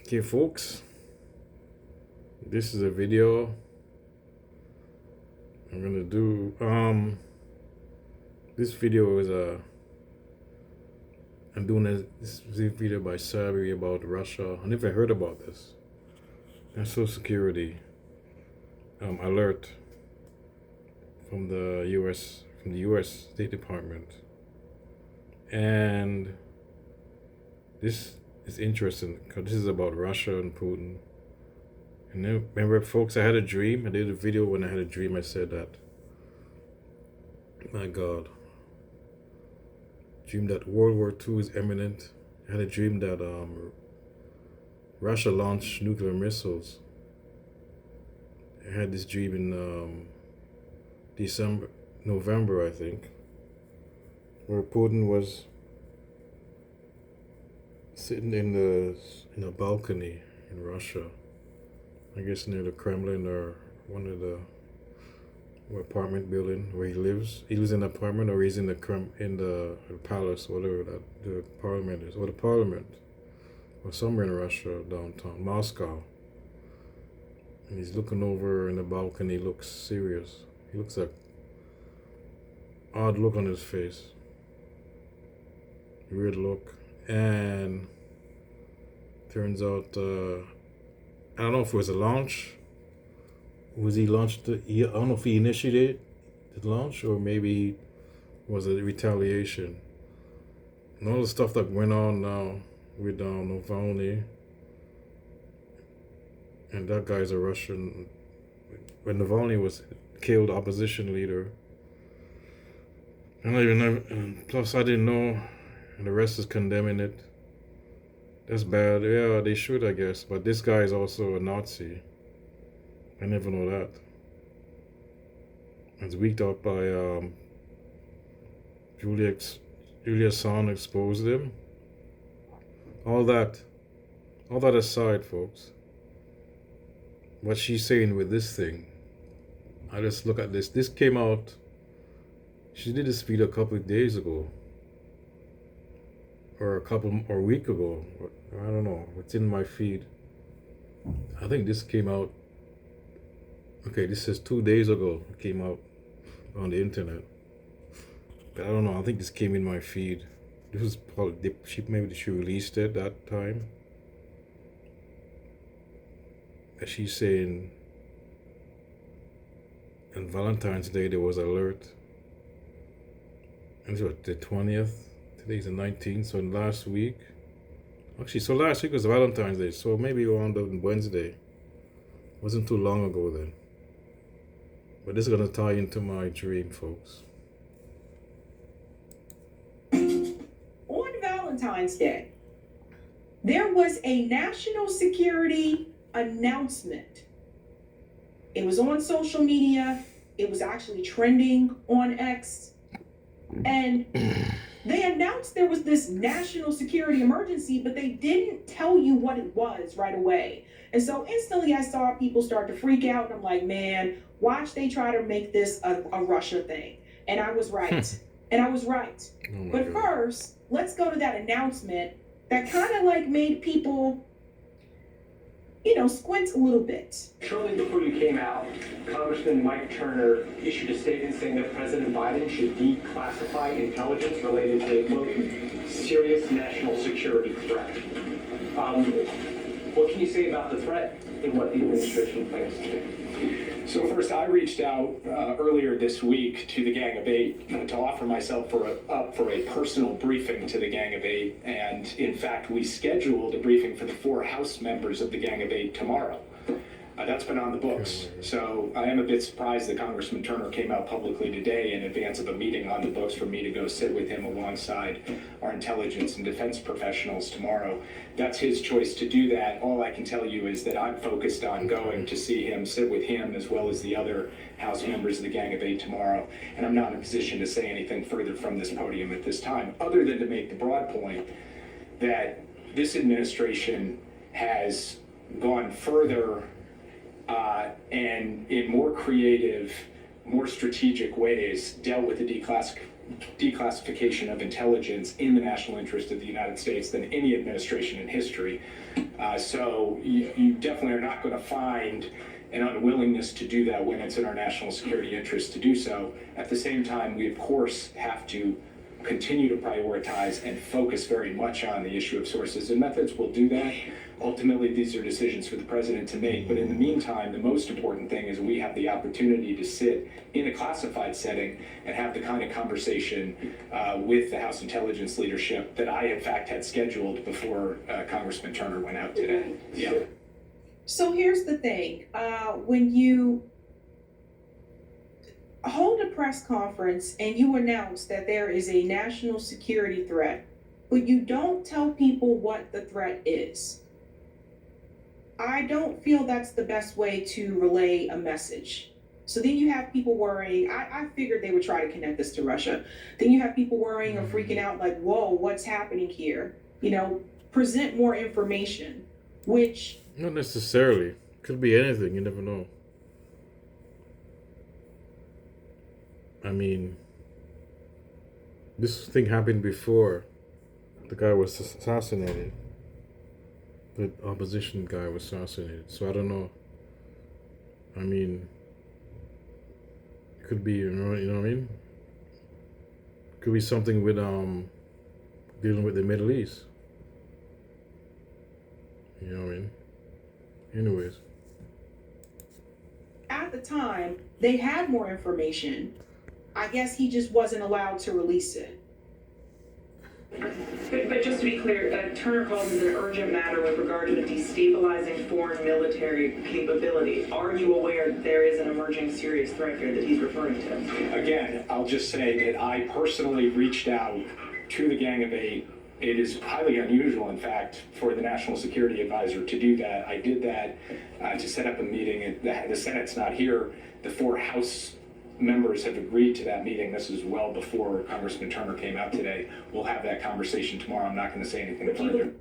Okay, folks, this is a video I'm gonna do. This video is I'm doing this video by Sabi about Russia. I never heard about this. National security alert from the U.S. State Department, and this is interesting because this is about Russia and Putin. And then, remember, folks, I had a dream. I did a video when I had a dream. I said that, my God, dream that World War II is imminent. I had a dream that Russia launched nuclear missiles. I had this dream in November, I think, where Putin was sitting in a balcony in Russia. I guess near the Kremlin or one of the apartment building where he lives. He lives in an apartment, or he's in the palace, whatever that the parliament is, or the parliament, or somewhere in Russia, downtown Moscow. And he's looking over in the balcony. He looks serious. He looks like odd look on his face, weird look, and turns out. I don't know if it was a launch. Was he launched? I don't know if he initiated the launch, or maybe it was a retaliation. And all the stuff that went on now with Navalny, and that guy's a Russian. When Navalny was killed, opposition leader. I don't even know. And plus, I didn't know, and the rest is condemning it. That's bad. Yeah, they should, I guess. But this guy is also a Nazi. I never know that. It's weeked out by Julia Assange exposed him. All that aside, folks. What she's saying with this thing. I just look at this. This came out. She did this video a couple of days ago. Or a week ago. I don't know. It's in my feed. I think this came out. Okay, this is 2 days ago. It came out on the internet. But I don't know. I think this came in my feed. This was probably maybe she released it that time. And she's saying on Valentine's Day there was an alert. And it's what, the 20th? Today's the 19th, so last week. Actually, so last week was Valentine's Day, so maybe on Wednesday. Wasn't too long ago then. But this is going to tie into my dream, folks. On Valentine's Day, there was a national security announcement. It was on social media. It was actually trending on X. And they announced there was this national security emergency, but they didn't tell you what it was right away. And so instantly I saw people start to freak out. And I'm like, man, watch they try to make this a Russia thing. And I was right. And I was right. Oh but God. First, let's go to that announcement that kind of like made people, squint a little bit. Shortly before you came out, Congressman Mike Turner issued a statement saying that President Biden should declassify intelligence related to a, quote, serious national security threat. What can you say about the threat and what the administration plans to do? So first, I reached out earlier this week to the Gang of Eight to offer myself up for a personal briefing to the Gang of Eight, and in fact, we scheduled a briefing for the 4 House members of the Gang of Eight tomorrow. That's been on the books, so I am a bit surprised that Congressman Turner came out publicly today in advance of a meeting on the books for me to go sit with him alongside our intelligence and defense professionals tomorrow. That's his choice to do that. All I can tell you is that I'm focused on going to see him, sit with him, as well as the other House members of the Gang of Eight tomorrow, and I'm not in a position to say anything further from this podium at this time, other than to make the broad point that this administration has gone further and in more creative, more strategic ways dealt with the declassification of intelligence in the national interest of the United States than any administration in history. So you definitely are not going to find an unwillingness to do that when it's in our national security interest to do so. At the same time, we of course have to continue to prioritize and focus very much on the issue of sources and methods. We'll do that. Ultimately, these are decisions for the president to make. But in the meantime, the most important thing is we have the opportunity to sit in a classified setting and have the kind of conversation with the House Intelligence leadership that I, in fact, had scheduled before Congressman Turner went out today. Yeah. So here's the thing. When you hold a press conference and you announce that there is a national security threat, but you don't tell people what the threat is, I don't feel that's the best way to relay a message. So then you have people worrying. I figured they would try to connect this to Russia. Then you have people worrying or freaking out like, whoa, what's happening here? You know, present more information, which... Not necessarily. Could be anything. You never know. I mean, this thing happened before the guy was assassinated. The opposition guy was assassinated. So I don't know. I mean, it could be, you know what I mean? Could be something with dealing with the Middle East. You know what I mean? Anyways. At the time, they had more information. I guess he just wasn't allowed to release it. But just to be clear, Turner calls it an urgent matter with regard to the destabilizing foreign military capability. Are you aware that there is an emerging serious threat here that he's referring to? Again, I'll just say that I personally reached out to the Gang of Eight. It is highly unusual, in fact, for the National Security Advisor to do that. I did that to set up a meeting. The Senate's not here. The 4 House members have agreed to that meeting. This is well before Congressman Turner came out today. We'll have that conversation tomorrow. I'm not going to say anything further.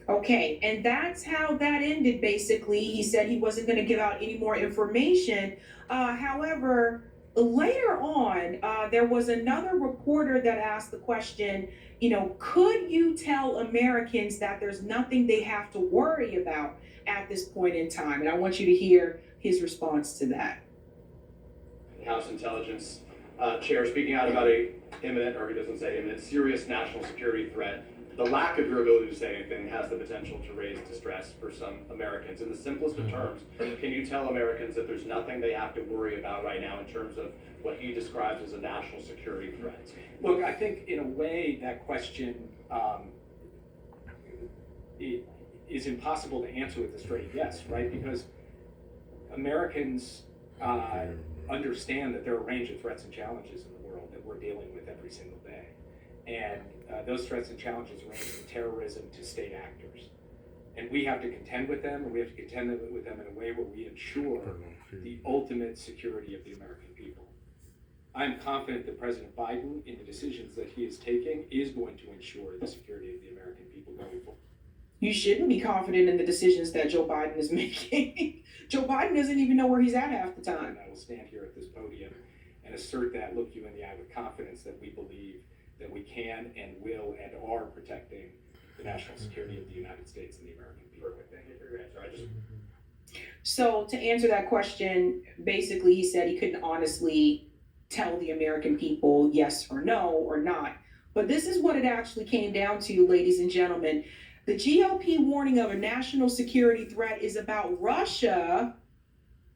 Okay, and that's how that ended, basically. He said he wasn't going to give out any more information. However, later on, there was another reporter that asked the question, you know, could you tell Americans that there's nothing they have to worry about at this point in time? And I want you to hear his response to that. House Intelligence Chair speaking out about a imminent, or he doesn't say imminent, serious national security threat. The lack of your ability to say anything has the potential to raise distress for some Americans. In the simplest of terms, can you tell Americans that there's nothing they have to worry about right now in terms of what he describes as a national security threat? Look, I think in a way that question it is impossible to answer with a straight yes, right? Because Americans understand that there are a range of threats and challenges in the world that we're dealing with every single day. And those threats and challenges range from terrorism to state actors. And we have to contend with them, and we have to contend with them in a way where we ensure the ultimate security of the American people. I'm confident that President Biden, in the decisions that he is taking, is going to ensure the security of the American people going forward. You shouldn't be confident in the decisions that Joe Biden is making. Joe Biden doesn't even know where he's at half the time. And I will stand here at this podium and assert that, look you in the eye with confidence that we believe that we can and will and are protecting the national security of the United States and the American people. Perfect, thank you for your answer. So to answer that question, basically he said he couldn't honestly tell the American people yes or no or not. But this is what it actually came down to, ladies and gentlemen. The GOP warning of a national security threat is about Russia,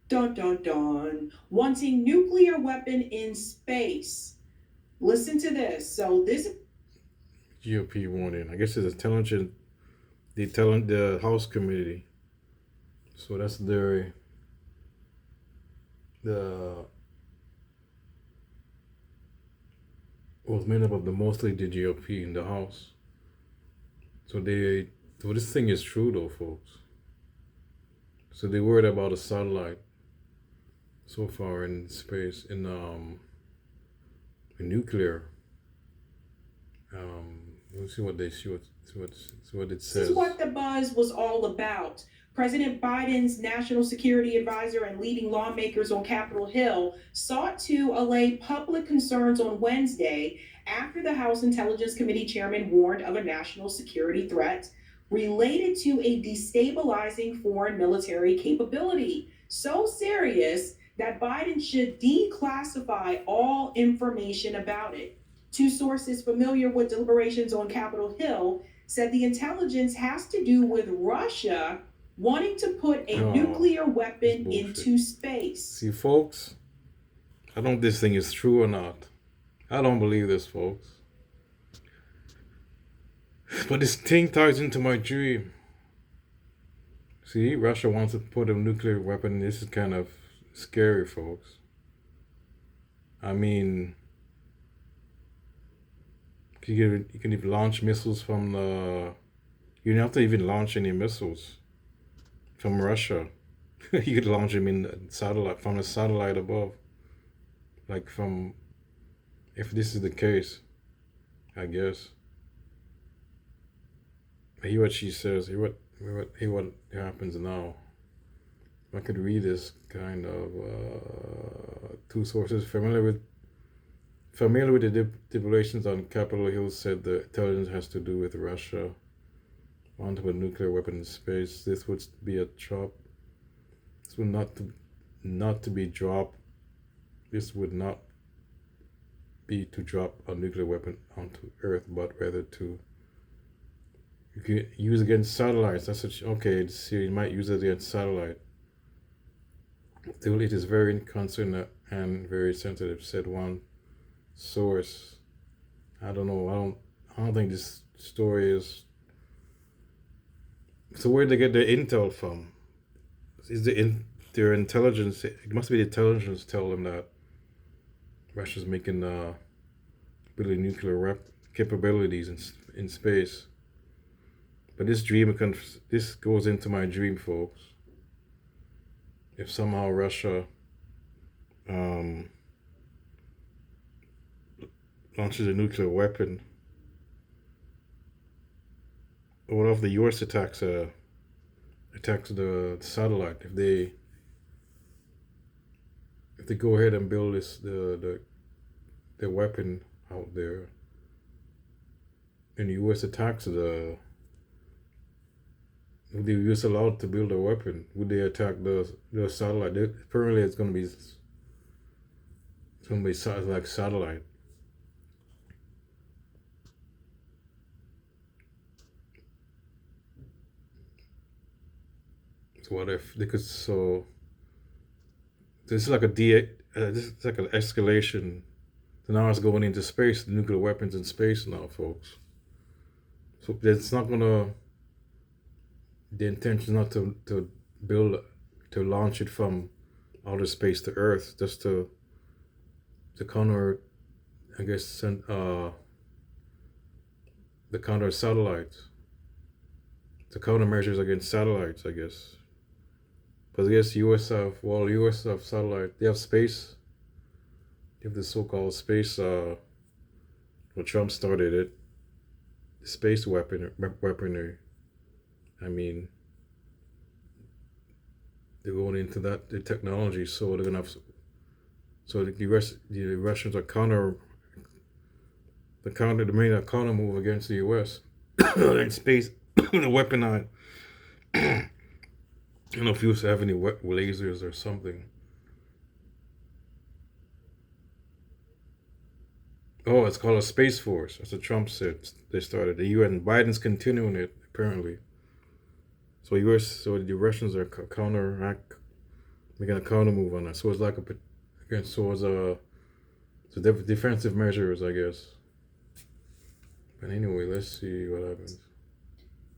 dun dun dun, wanting nuclear weapon in space. Listen to this. So this GOP warning. I guess it's intelligent. The House committee. So that's the was made up of mostly the GOP in the House. So this thing is true though, folks. So they worried about a satellite so far in space in nuclear. Let's see what it says. is what the buzz was all about. President Biden's national security advisor and leading lawmakers on Capitol Hill sought to allay public concerns on Wednesday after the House Intelligence Committee chairman warned of a national security threat related to a destabilizing foreign military capability. So serious that Biden should declassify all information about it. Two sources familiar with deliberations on Capitol Hill said the intelligence has to do with Russia wanting to put a nuclear weapon into space. See, folks, I don't know if this thing is true or not. I don't believe this, folks. But this thing ties into my dream. See, Russia wants to put a nuclear weapon. This is kind of scary, folks. I mean, you can even launch missiles from the... You don't have to even launch any missiles from Russia. You could launch them in the satellite, from a satellite above. Like from... If this is the case, I guess. Hear what she says. Hear what happens now. I could read this kind of two sources familiar with the deliberations on Capitol Hill said the intelligence has to do with Russia wanting a nuclear weapon in space. This would be a drop. This would not to be dropped. This would not be to drop a nuclear weapon onto Earth, but rather to you can use against satellites. That's what okay. So you might use it against satellite. Still, it is very concerned and very sensitive, said one source. I don't know. I don't think this story is. So where did they get their intel from? Is their intelligence? It must be the intelligence tell them that Russia's making building nuclear capabilities in space. But this this goes into my dream, folks. If somehow Russia launches a nuclear weapon, or what if the U.S. attacks the satellite? If they go ahead and build the weapon out there, and the U.S. attacks would the U.S. allowed to build a weapon? Would they attack the satellite? Apparently, it's going to be like satellite. So what if they could? So this is like this is like an escalation. So now it's going into space. The nuclear weapons in space now, folks. So it's not gonna. The intention is not to launch it from outer space to Earth, just to counter, I guess, the counter satellites, the countermeasures against satellites, I guess. Because I guess U.S. have satellite, they have space. They have the so-called space. Well, Trump started it. The space weaponry. I mean, they're going into the technology, so they're gonna have. So the Russians are the main counter move against the U.S. in space, the weaponized. I don't know if you have any lasers or something. Oh, it's called a Space Force. That's what Trump said. They started the UN. Biden's continuing it apparently. So the Russians are making a counter move on that. So it's like defensive measures, I guess. But anyway, let's see what happens.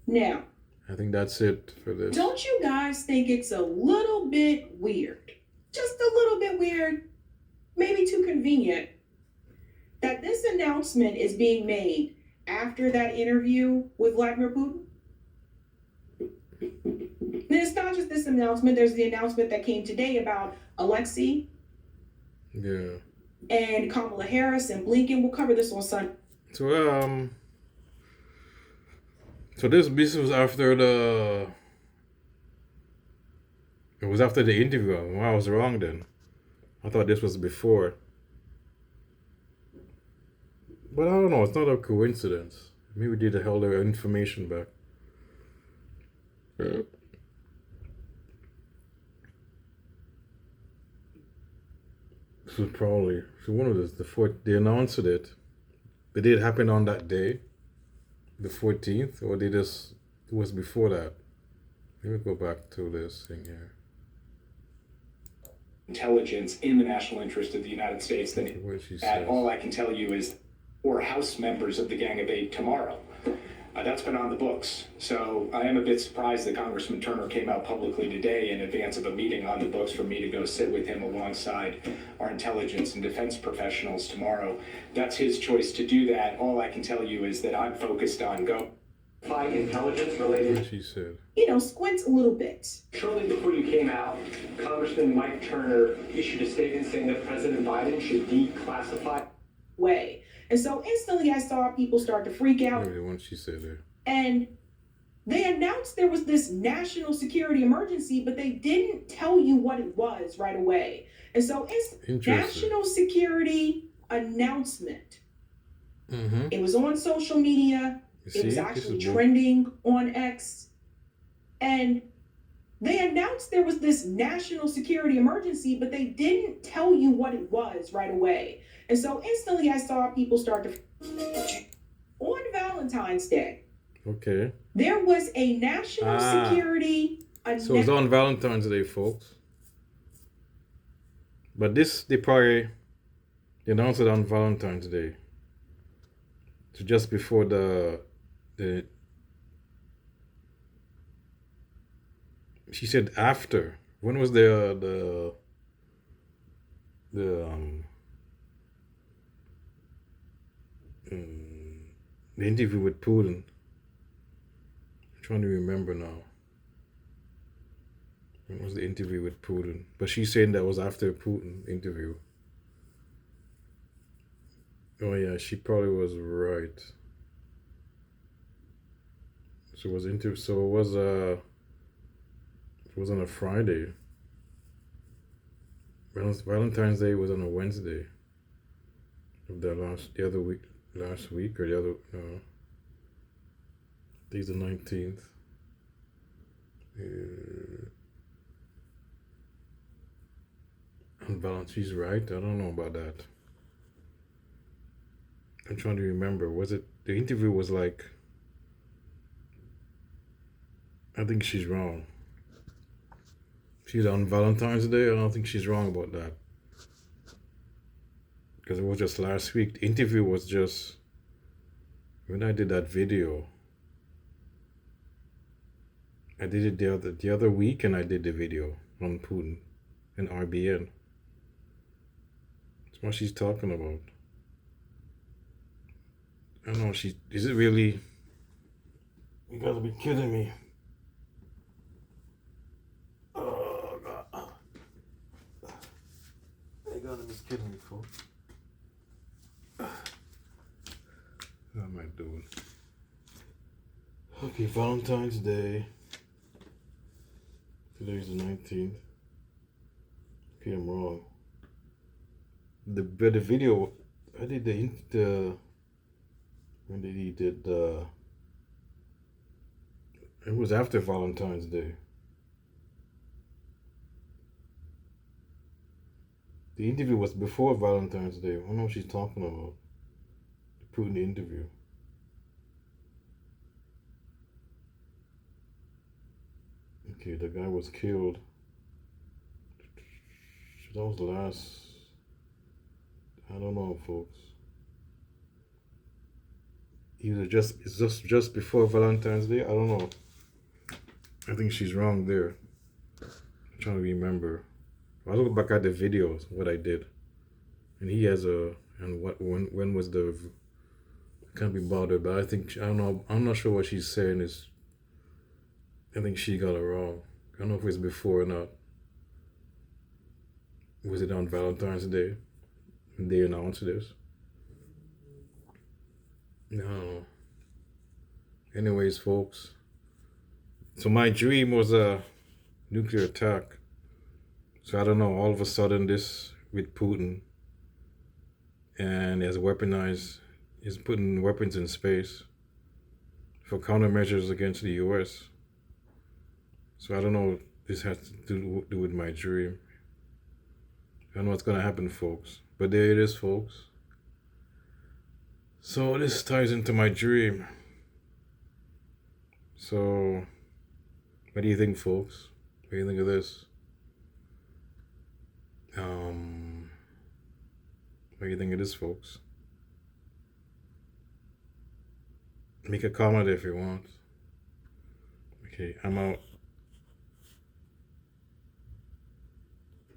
Now, I think that's it for this. Don't you guys think it's a little bit weird? Just a little bit weird, maybe too convenient, that this announcement is being made after that interview with Vladimir Putin? And it's not just this announcement, there's the announcement that came today about Alexei. Yeah. And Kamala Harris and Blinken. We'll cover this on Sunday. So this was after It was after the interview. Well, I was wrong then. I thought this was before. But I don't know. It's not a coincidence. Maybe they held their information back. This was probably one of the fourth. They announced it. But did it happen on that day, the 14th, or they just it was before that? Let me go back to this thing here. Intelligence in the national interest of the United States, then What she that says. all I can tell you is 4 House members of the Gang of Eight tomorrow. That's been on the books. So I am a bit surprised that Congressman Turner came out publicly today in advance of a meeting on the books for me to go sit with him alongside our intelligence and defense professionals tomorrow. That's his choice to do that. All I can tell you is that I'm focused on intelligence related. What she said. Squint a little bit. Shortly before you came out, Congressman Mike Turner issued a statement saying that President Biden should declassify. Way. And so instantly I saw people start to freak out. Maybe the one she said there. And they announced there was this national security emergency, but they didn't tell you what it was right away. And so it's Interesting. national security announcement. Mm-hmm. It was on social media. It was actually trending on X. And they announced there was this national security emergency, but they didn't tell you what it was right away. And so instantly I saw people start to... On Valentine's Day, Okay. there was a national security... So it's on Valentine's Day, folks. But this, they announced it on Valentine's Day. So just before the she said after. When was the interview with Putin? I'm trying to remember now. When was the interview with Putin? But she's saying that was after Putin interview. Oh yeah, she probably was right. So it was it was on a Friday. Valentine's Day was on a Wednesday. Of last week or the other no. I think it's the 19th. On Valentine's, she's right. I don't know about that. I'm trying to remember. Was it the interview was like? I think she's wrong. She's on Valentine's Day. I don't think she's wrong about that. Because it was just last week. The interview was just when I did that video. I did it the other week, and I did the video on Putin and RBN. That's what she's talking about. I don't know. Is it really? You gotta be kidding me. Oh God! You gotta be kidding me, folks. What am I doing? Okay, Valentine's Day. Today's the 19th. Okay, I'm wrong. The video, I did when did he did it was after Valentine's Day. The interview was before Valentine's Day. I don't know what she's talking about. The Putin interview. Okay, the guy was killed. That was the last. I don't know, folks. Either it's just before Valentine's Day. I don't know. I think she's wrong there. I'm trying to remember. I look back at the videos, what I did, and he has when was the? I can't be bothered, but I don't know. I'm not sure what she's saying is. I think she got it wrong. I don't know if it's before or not. Was it on Valentine's Day when they announced this? No. Anyways, folks. So my dream was a nuclear attack. So I don't know, all of a sudden this with Putin and he's putting weapons in space for countermeasures against the US. So I don't know if this has to do with my dream. I don't know what's gonna happen, folks. But there it is, folks. So this ties into my dream. So what do you think, folks? What do you think of this? What do you think of this, folks? Make a comment if you want. Okay, I'm out.